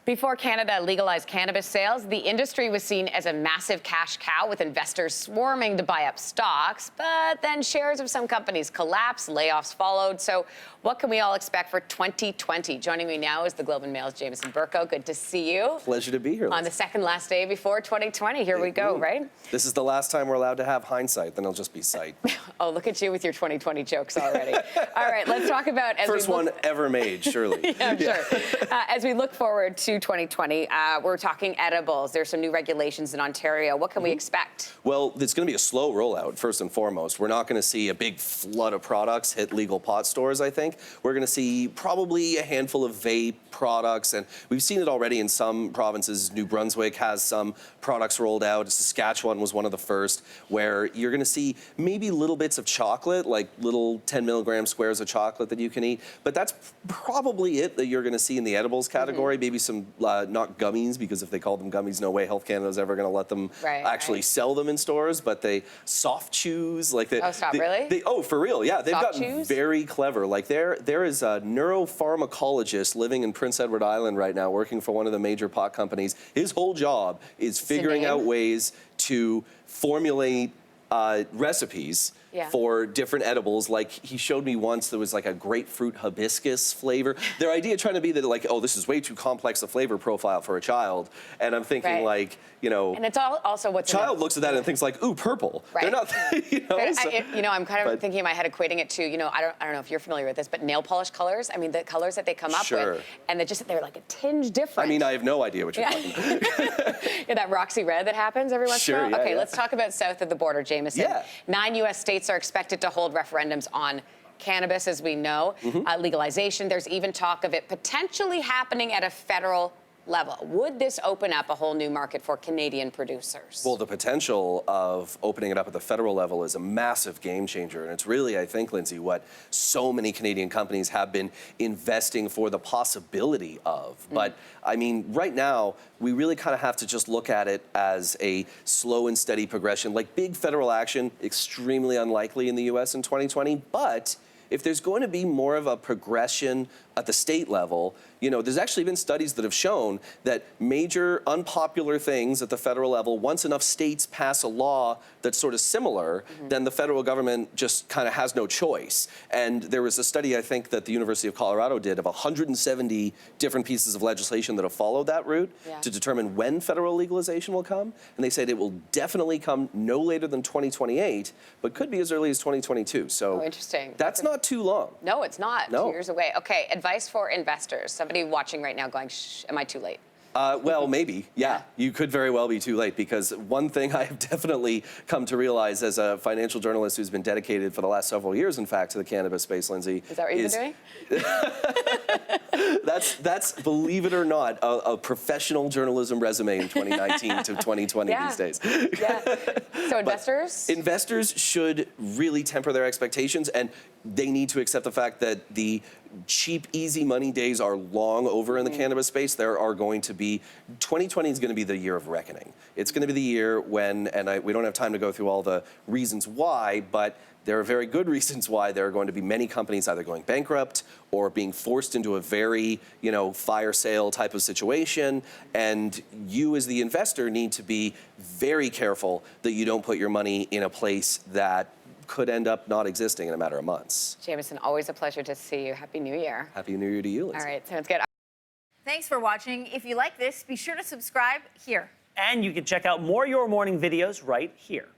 Before Canada legalized cannabis sales, the industry was seen as a massive cash cow with investors swarming to buy up stocks. But then shares of some companies collapsed, layoffs followed. So what can we all expect for 2020? Joining me now is the Globe and Mail's Jameson Burko. Good to see you. Pleasure to be here, Lindsey. On the second last day before 2020. Here we go, right? This is the last time we're allowed to have hindsight, then it'll just be sight. Oh, look at you with your 2020 jokes already. All right, let's talk about... First one ever made, surely. Yeah, I'm sure. As we look forward to 2020, we're talking edibles. There's some new regulations in Ontario. What can we expect? Well, it's going to be a slow rollout, first and foremost. We're not going to see a big flood of products hit legal pot stores, I think. We're going to see probably a handful of vape products, and we've seen it already in some provinces. New Brunswick has some products rolled out. Saskatchewan was one of the first, where you're going to see maybe little bits of chocolate, like little 10 milligram squares of chocolate that you can eat. But that's probably it that you're going to see in the edibles category. Maybe some, not gummies, because if they call them gummies, no way Health Canada is ever going to let them actually sell them in stores. But they soft chews, like oh, stop, really? Oh, for real? Yeah, they've soft gotten chews? Very clever. Like there is a neuropharmacologist living in Prince Edward Island right now, working for one of the major pot companies. His whole job is figuring out ways to formulate recipes for different edibles. Like he showed me once there was like a grapefruit hibiscus flavor. Their idea trying to be that like, oh, this is way too complex a flavor profile for a child. And I'm thinking like, you know, and it's also what's child looks at that and thinks like, ooh, purple. They're not, you know. So, I'm kind of thinking in my head equating it to, I don't know if you're familiar with this, but nail polish colors. I mean, the colors that they come up with, and they're like a tinge different. I mean, I have no idea what you're talking about. Yeah, that Roxy Red that happens every once in a while. Okay, let's talk about south of the border, Jameson. 9 U.S. states are expected to hold referendums on cannabis, as we know, legalization. There's even talk of it potentially happening at a federal level. Would this open up a whole new market for Canadian producers? Well, the potential of opening it up at the federal level is a massive game changer. And it's really, I think, Lindsey, what so many Canadian companies have been investing for the possibility of. But I mean, right now, we really kind of have to just look at it as a slow and steady progression. Like big federal action, extremely unlikely in the US in 2020. But if there's going to be more of a progression at the state level, there's actually been studies that have shown that major unpopular things at the federal level, once enough states pass a law that's sort of similar, then the federal government just kind of has no choice. And there was a study, I think, that the University of Colorado did of 170 different pieces of legislation that have followed that route to determine when federal legalization will come. And they said it will definitely come no later than 2028, but could be as early as 2022. So interesting. That's not too long. No, it's not. No. 2 years away. Okay, advice for investors. Somebody watching right now going, shh, am I too late? Well, maybe, You could very well be too late, because one thing I have definitely come to realize as a financial journalist who's been dedicated for the last several years, in fact, to the cannabis space, Lindsey. Is that what you've been doing? That's, believe it or not, a professional journalism resume in 2019 to 2020 these days. So investors? But investors should really temper their expectations, and they need to accept the fact that the cheap, easy money days are long over in the cannabis space. There are going to be, 2020 is going to be the year of reckoning. It's going to be the year when, and we don't have time to go through all the reasons why, but there are very good reasons why there are going to be many companies either going bankrupt or being forced into a very, fire sale type of situation. And you as the investor need to be very careful that you don't put your money in a place that could end up not existing in a matter of months. Jameson, always a pleasure to see you. Happy New Year. Happy New Year to you, Lindsey. All right, sounds good. Thanks for watching. If you like this, be sure to subscribe here. And you can check out more Your Morning videos right here.